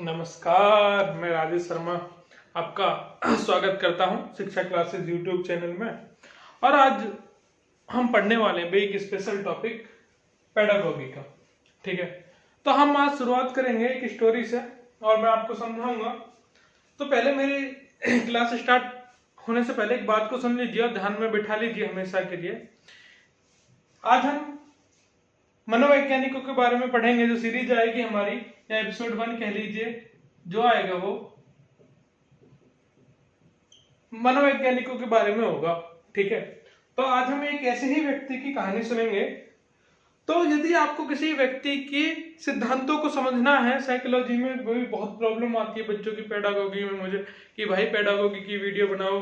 नमस्कार, मैं राजेश शर्मा आपका स्वागत करता हूं शिक्षा क्लासेस यूट्यूब चैनल में। और आज हम पढ़ने वाले हैं एक स्पेशल टॉपिक पेडागोगी का। ठीक है, तो हम आज शुरुआत करेंगे एक स्टोरी से और मैं आपको समझाऊंगा। तो पहले मेरी क्लास स्टार्ट होने से पहले एक बात को सुन लीजिए और ध्यान में बिठा लीजिए हमेशा के लिए। आज हम मनोवैज्ञानिकों के बारे में पढ़ेंगे। जो सीरीज आएगी हमारी, या एपिसोड 1 कह लीजिए, जो आएगा वो मनोवैज्ञानिकों के बारे में होगा। ठीक है, तो आज हम एक ऐसे ही व्यक्ति की कहानी सुनेंगे। तो यदि आपको किसी व्यक्ति की सिद्धांतों को समझना है, साइकोलॉजी में भी बहुत प्रॉब्लम आती है बच्चों की पेडागोगी में मुझे, कि भाई पेडागोगी की वीडियो बनाओ,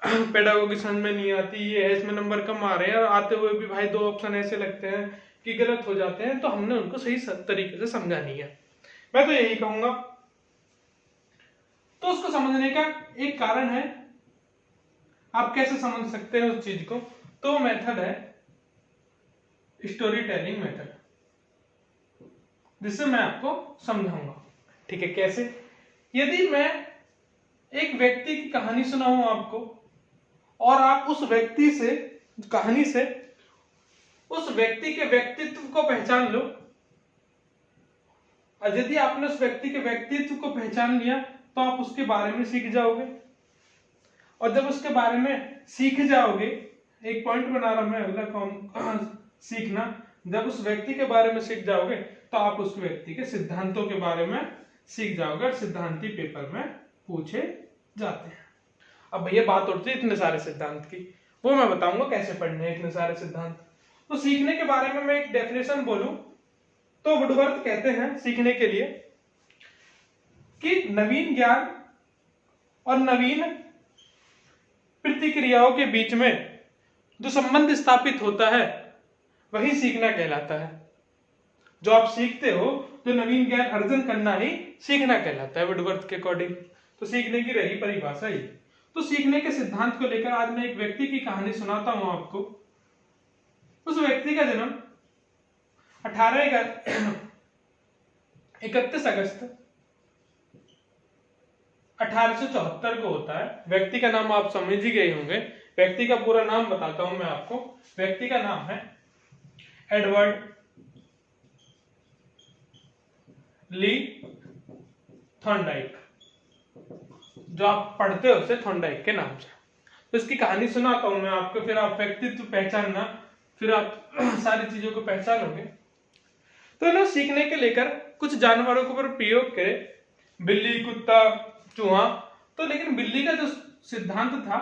पेडागोगी समझ में नहीं आती, ये है इसमें नंबर कम आ रहे हैं, और आते हुए भी भाई 2 ऑप्शन ऐसे लगते हैं कि गलत हो जाते हैं, तो हमने उनको सही तरीके से समझानी है। मैं तो यही कहूंगा। तो उसको समझने का एक कारण है, आप कैसे समझ सकते हैं उस चीज को। तो मेथड है स्टोरी टेलिंग मेथड, जिससे मैं आपको समझाऊंगा। ठीक है, कैसे? यदि मैं एक व्यक्ति की कहानी सुनाऊं आपको, और आप उस व्यक्ति से, कहानी से उस व्यक्ति के व्यक्तित्व को पहचान लो, और यदि आपने उस व्यक्ति के व्यक्तित्व को पहचान लिया तो आप उसके बारे में सीख जाओगे। और जब उसके बारे में सीख जाओगे, एक पॉइंट बना रहा मैं अगला कौन सीखना, जब उस व्यक्ति के बारे में सीख जाओगे तो आप उस व्यक्ति के सिद्धांतों के बारे में सीख जाओगे, और सिद्धांती पेपर में पूछे जाते हैं। अब भैया बात उठती है इतने सारे सिद्धांत की, वो मैं बताऊंगा कैसे पढ़ने हैं इतने सारे सिद्धांत। तो सीखने के बारे में मैं एक डेफिनेशन बोलूं तो वुडवर्थ कहते हैं सीखने के लिए कि नवीन ज्ञान और नवीन प्रतिक्रियाओं के बीच में जो संबंध स्थापित होता है वही सीखना कहलाता है। जो आप सीखते हो, जो नवीन ज्ञान अर्जन करना ही सीखना कहलाता है वुडवर्थ के अकॉर्डिंग। तो सीखने की रही परिभाषा ही। तो सीखने के सिद्धांत को लेकर आज मैं एक व्यक्ति की कहानी सुनाता हूं आपको। उस व्यक्ति का जन्म 31 अगस्त 1874 को होता है। व्यक्ति का नाम आप समझ ही गए होंगे। व्यक्ति का पूरा नाम बताता हूं मैं आपको। व्यक्ति का नाम है एडवर्ड ली थॉर्नडाइक, जो आप पढ़ते हो उसे थॉर्नडाइक के नाम से। तो इसकी कहानी सुनाता हूं मैं आपको, फिर आप व्यक्तित्व पहचानना, फिर आप सारी चीजों को पहचानोगे। तो ना सीखने के लेकर कुछ जानवरों के ऊपर प्रयोग करे, बिल्ली, कुत्ता, चूहा। तो लेकिन बिल्ली का जो सिद्धांत था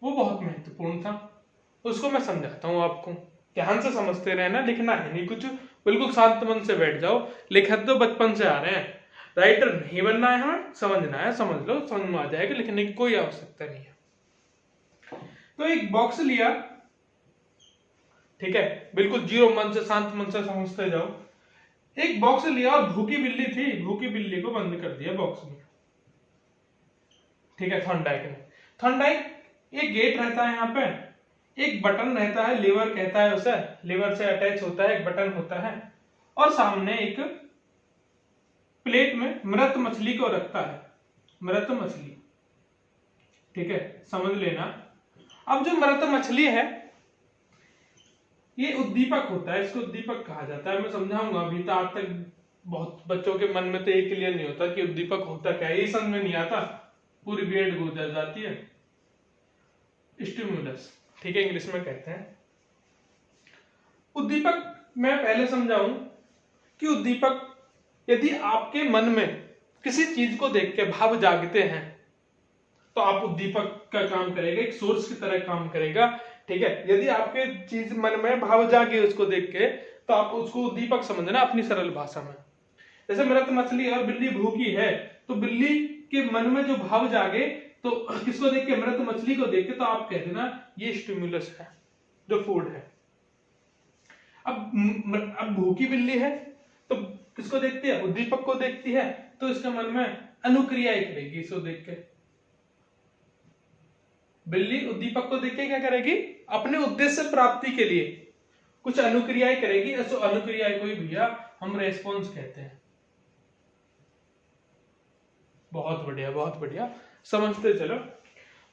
वो बहुत महत्वपूर्ण था, उसको मैं समझाता हूं आपको। ध्यान से समझते रहना, लिखना है नहीं कुछ, बिल्कुल शांत मन से बैठ जाओ। लिखत तो बचपन से आ रहे हैं, राइटर नहीं बनना है हमें, समझना है, समझ लो, समझ में आ जाएगा, लिखने की कोई आवश्यकता नहीं है। तो एक बॉक्स लिया, ठीक है, बिल्कुल जीरो मन से, शांत मन से समझते जाओ। एक बॉक्स लिया और भूखी बिल्ली थी, भूखी बिल्ली को बंद कर दिया बॉक्स में। ठीक है, थॉर्नडाइक ने, थॉर्नडाइक, एक गेट रहता है यहाँ पे, एक बटन रहता है, लीवर कहता है उसे, लीवर से अटैच होता है, एक बटन होता है, और सामने एक प्लेट में मृत मछली को रखता है, मृत मछली। ठीक है, समझ लेना। अब जो मृत मछली है ये उद्दीपक होता है, इसको उद्दीपक कहा जाता है। मैं समझाऊंगा अभी, तो आज तक बहुत बच्चों के मन में तो ये क्लियर नहीं होता कि उद्दीपक होता क्या है, ये समझ में नहीं आता, पूरी बीएड गुजर जाती है। स्टिमुलस, ठीक है, इंग्लिश में कहते हैं। उद्दीपक मैं पहले समझाऊं कि उद्दीपक, यदि आपके मन में किसी चीज को देख के भाव जागते हैं तो आप उद्दीपक का काम करेगा, एक सोर्स की तरह काम करेगा। ठीक है, यदि आपके चीज मन में भाव जागे उसको देख के, तो आप उसको उद्दीपक समझना अपनी सरल भाषा में। जैसे मृत मछली और बिल्ली भूखी है, तो बिल्ली के मन में जो भाव जागे, तो किसको देख के, मृत मछली को देख के, तो आप कह देना ये स्टिमुलस है, जो फूड है। अब भूखी बिल्ली है तो किसको देखती है, उद्दीपक को देखती है, तो इसके मन में अनुक्रिया करेगी इसको देख के। बिल्ली उद्दीपक को देख के क्या करेगी, अपने उद्देश्य प्राप्ति के लिए कुछ अनुक्रियाएं करेगी। ऐसो अनुक्रियाएं कोई भैया हम रेस्पॉन्स कहते हैं। बहुत बढ़िया, बहुत बढ़िया, समझते चलो।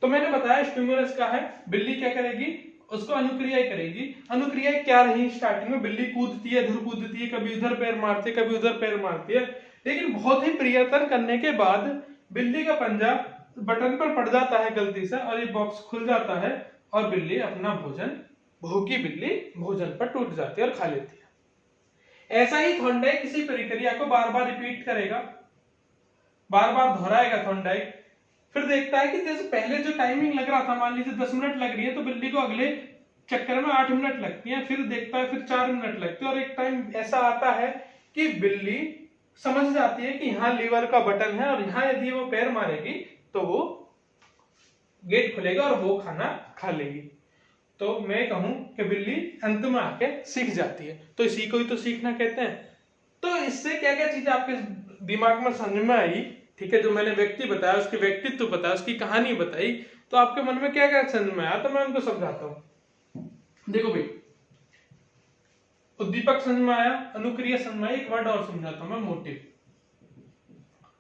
तो मैंने बताया स्टिमुलस का है, बिल्ली क्या करेगी, उसको अनुक्रिया करेगी। अनुक्रिया क्या रही स्टार्टिंग में, बिल्ली कूदती है, इधर कूदती है, कभी उधर पैर मारती है, कभी उधर पैर मारती है, लेकिन बहुत ही प्रयत्न करने के बाद बिल्ली का पंजा बटन पर पड़ जाता है गलती से और ये बॉक्स खुल जाता है और बिल्ली अपना भोजन, भूखी बिल्ली भोजन पर टूट जाती है और खा लेती है। ऐसा ही थॉर्नडाइक किसी प्रक्रिया को बार बार रिपीट करेगा, बार बार दोहराएगा थॉर्नडाइक। फिर देखता है कि जैसे पहले जो टाइमिंग लग रहा था, मान लीजिए 10 मिनट लग रही है, तो बिल्ली को अगले चक्कर में 8 मिनट लगती है, फिर देखता है फिर 4 मिनट लगते हैं, और एक टाइम ऐसा आता है कि बिल्ली समझ जाती है कि यहाँ लीवर का बटन है और यहाँ यदि वो पैर मारेगी तो वो गेट खुलेगा और वो खाना खा लेगी। तो मैं कहूं कि बिल्ली अंत में आके सीख जाती है, तो इसी को ही तो सीखना कहते हैं। तो इससे क्या क्या चीजें आपके दिमाग में समझ में आई, ठीक है, जो मैंने व्यक्ति बताया, उसके व्यक्तित्व बताया, उसकी कहानी बताई, तो आपके मन में क्या क्या समझ में आया, तो मैं उनको समझाता हूं। देखो भाई, उद्दीपक समझ में आया, अनुक्रिया समझ में आई, एक वर्ड और समझाता हूं मैं, मोटिव,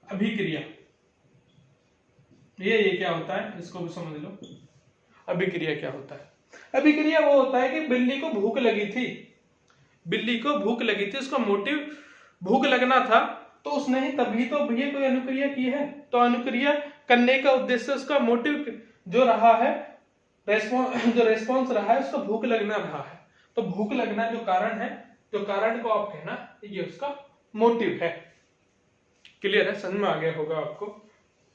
अभिक्रिया। ये क्या होता है, इसको भी समझ लो। अभिक्रिया क्या होता है? अभिक्रिया वो होता है कि बिल्ली को भूख लगी थी, बिल्ली को भूख लगी थी, उसका मोटिव भूख लगना था, तो उसने ही तभी तो भैया कोई अनुक्रिया की है। तो अनुक्रिया करने का उद्देश्य, उसका मोटिव जो रहा है, जो रेस्पॉन्स रहा है, उसका भूख लगना रहा है। तो भूख लगना जो कारण है, जो कारण को आप कहना, ये उसका मोटिव है। क्लियर है, समझ में आ गया होगा आपको,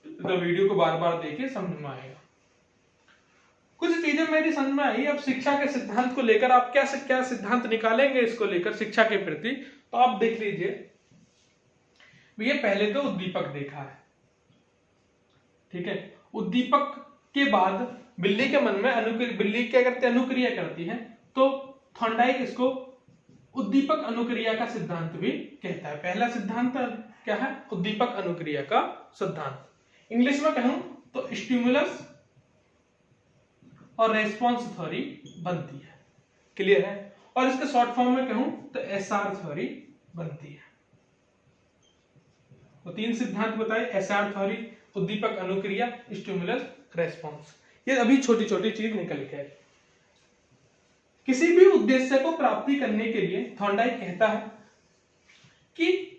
तो वीडियो को बार बार देखिए, समझ में आएगा। कुछ चीजें मेरी समझ में आई। अब शिक्षा के सिद्धांत को लेकर आप क्या सिद्धांत निकालेंगे इसको लेकर शिक्षा के प्रति, तो आप देख लीजिए। ये पहले तो उद्दीपक देखा है, ठीक है, उद्दीपक के बाद बिल्ली के मन में बिल्ली क्या करती है, अनुक्रिया करती है। तो थॉर्नडाइक इसको उद्दीपक अनुक्रिया का सिद्धांत भी कहता है। पहला सिद्धांत क्या है, उद्दीपक अनुक्रिया का सिद्धांत। इंग्लिश में कहूं तो स्टिमुलस और रेस्पॉन्स थ्योरी बनती है। क्लियर है? और इसके शॉर्ट फॉर्म में कहूं तो एसआर थ्योरी बनती है। तो 3 सिद्धांत बताए, एसआर थ्योरी, उद्दीपक अनुक्रिया, स्टिमुलस रेस्पॉन्स। ये अभी छोटी छोटी चीज निकल के आई। किसी भी उद्देश्य को प्राप्ति करने के लिए थॉर्नडाइक कहता है कि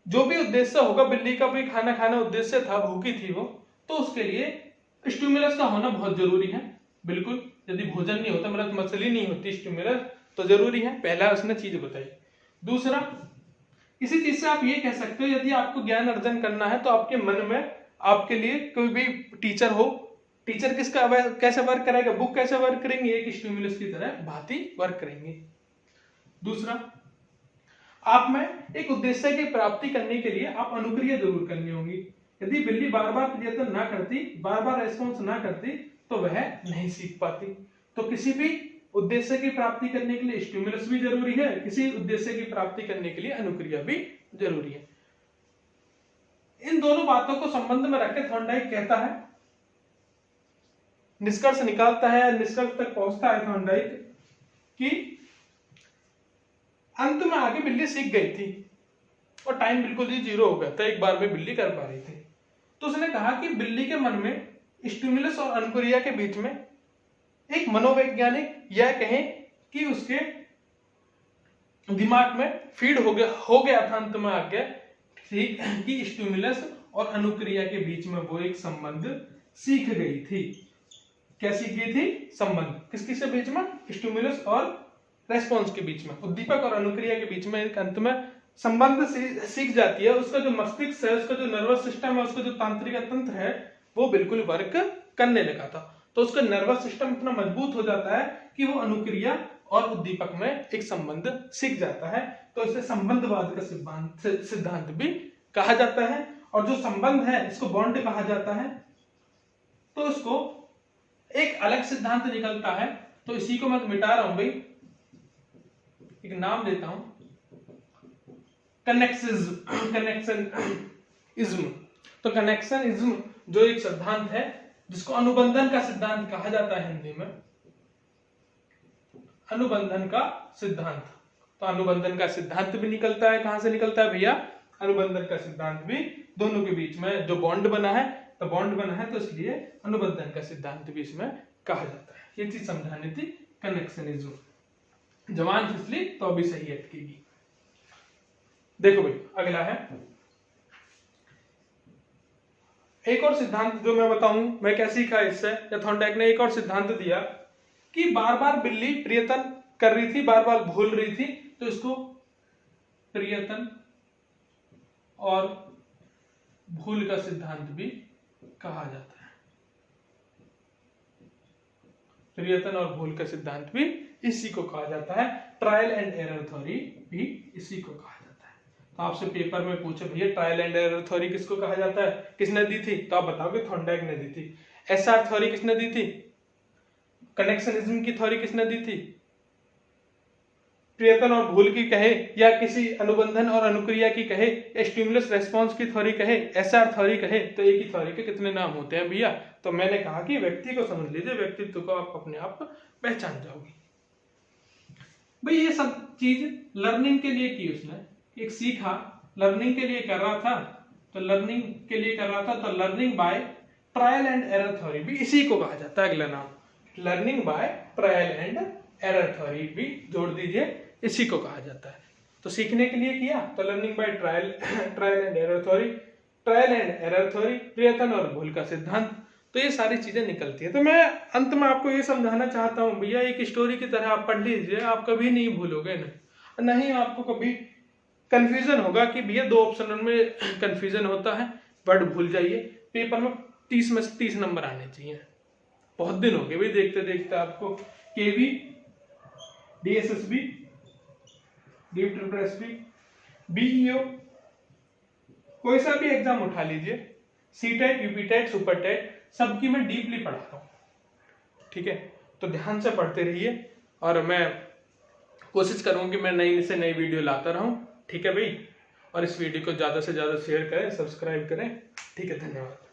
जो भी उद्देश्य होगा, बिल्ली का भी खाना खाना उद्देश्य था, भूखी थी वो, तो उसके लिए स्टिमुलस का होना बहुत जरूरी है। बिल्कुल, यदि भोजन नहीं होता, मतलब मछली नहीं होती, स्टिमुलस तो जरूरी है। पहला उसने चीज बताई। दूसरा, इसी चीज से आप ये कह सकते हो, यदि आपको ज्ञान अर्जन करना है तो आपके मन में आपके लिए कोई भी टीचर हो, टीचर किसका कैसे वर्क करेगा, बुक कैसे वर्क करेंगे, एक स्टिमुलस की तरह भांति वर्क करेंगे। दूसरा, आप में एक उद्देश्य की प्राप्ति करने के लिए आप अनुक्रिया जरूर करनी होगी। यदि बिल्ली बार बार प्रयत्न ना करती, बार बार रेस्पॉन्स ना करती, तो वह नहीं सीख पाती। तो किसी भी उद्देश्य की प्राप्ति करने के लिए स्टिमुलस भी जरूरी है, किसी उद्देश्य की प्राप्ति करने के लिए अनुक्रिया भी जरूरी है। इन दोनों बातों को संबंध में रखकर थॉर्नडाइक कहता है, निष्कर्ष निकालता है, निष्कर्ष तक पहुंचता है थॉर्नडाइक कि अंत में आगे बिल्ली सीख गई थी और टाइम बिल्कुल ही 0 हो गया था, एक बार में बिल्ली कर पा रही थी। तो उसने कहा कि बिल्ली के मन में स्टिमुलस और अनुक्रिया के बीच में एक मनोवैज्ञानिक, यह कहें कि उसके दिमाग में फीड हो गया था अंत में आके, ठीक, कि स्टिमुलस और अनुक्रिया के बीच में वो एक संबंध सीख गई थी। क्या सीख गई थी? संबंध। किसकी से बीच में? स्टिमुलस और रेस्पॉन्स के बीच में, उद्दीपक और अनुक्रिया के बीच में एक अंत में संबंध सीख जाती है। उसका जो मस्तिष्क है, उसका जो नर्वस सिस्टम है, उसका जो तांत्रिक तंत्र है, वो बिल्कुल वर्क करने लगा था। तो उसका नर्वस सिस्टम इतना मजबूत हो जाता है कि वो अनुक्रिया और उद्दीपक में एक संबंध सीख जाता है। तो इसे संबंधवाद का सिद्धांत भी कहा जाता है। और जो संबंध है, इसको बॉन्ड कहा जाता है। तो उसको एक अलग सिद्धांत निकलता है। तो इसी को मैं मिटा रहा हूं भाई, एक नाम देता हूं, कनेक्शनिज्म। तो कनेक्शनिज्म जो एक सिद्धांत है, जिसको अनुबंधन का सिद्धांत कहा जाता है हिंदी में, अनुबंधन का सिद्धांत। तो अनुबंधन का सिद्धांत भी निकलता है, कहां से निकलता है भैया? अनुबंधन का सिद्धांत भी दोनों के बीच में जो बॉन्ड बना है, तो बॉन्ड बना है तो इसलिए अनुबंधन का सिद्धांत भी इसमें कहा जाता है। ये चीज समझानी थी, कनेक्शनिज्म। जवान फिसली तो अभी सही अटकेगी। देखो भाई अगला है एक और सिद्धांत जो मैं बताऊं, मैं क्या सीखा इससे, या थॉर्नडाइक ने एक और सिद्धांत दिया कि बार बार बिल्ली प्रयत्न कर रही थी, बार बार भूल रही थी, तो इसको प्रयत्न और भूल का सिद्धांत भी कहा जाता है। प्रयत्न और भूल का सिद्धांत भी इसी को कहा जाता है। ट्रायल एंड एरर थ्योरी भी इसी को कहा जाता है। तो आपसे पेपर में पूछे भैया ट्रायल एंड एरर थ्योरी किसको कहा जाता है, किसने दी थी, तो आप बताओगे थॉर्नडाइक ने दी थी। एसआर थ्योरी किसने दी थी, कनेक्शनिज्म की थ्योरी किसने दी थी, प्रयत्न और भूल की कहे, या किसी अनुबंधन और अनुक्रिया की कहे, या स्टिमुलस रेस्पॉन्स की थ्योरी कहे, एसआर थ्योरी कहे, तो एक ही थ्योरी के कितने नाम होते हैं भैया। तो मैंने कहा कि व्यक्ति को समझ लीजिए, व्यक्तित्व को आप अपने आप पहचान जाओगे। भाई ये सब चीज लर्निंग के लिए की उसने, एक सीखा, लर्निंग के लिए कर रहा था, तो लर्निंग के लिए कर रहा था, तो learning by trial and error theory भी इसी को कहा जाता है। अगला नाम learning by trial and error theory भी जोड़ दीजिए, इसी को कहा जाता है। तो सीखने के लिए किया तो learning by trial and error theory, trial and error theory, प्रयत्न और भूल का सिद्धांत, तो ये सारी चीजें निकलती है। तो मैं अंत में आपको ये समझाना चाहता हूँ भैया, एक स्टोरी की तरह आप पढ़ लीजिए, आप कभी नहीं भूलोगे ना ही आपको कभी कंफ्यूजन होगा कि भैया 2 ऑप्शन में कंफ्यूजन होता है, वर्ड भूल जाइए। पेपर में 30 में से 30 नंबर आने चाहिए। बहुत दिन हो गए भाई देखते देखते आपको केवी, डीएसएसबी, डीप ट्रिपल एसपी, बीईओ, कोई सा भी एग्जाम उठा लीजिए, सीटेट, यूपीटेट, सुपरटेट, सबकी मैं डीपली पढ़ाता हूँ। ठीक है, तो ध्यान से पढ़ते रहिए और मैं कोशिश करूंगा कि मैं नई से नई वीडियो लाता रहूं। ठीक है भाई, और इस वीडियो को ज्यादा से ज्यादा शेयर करें, सब्सक्राइब करें। ठीक है, धन्यवाद।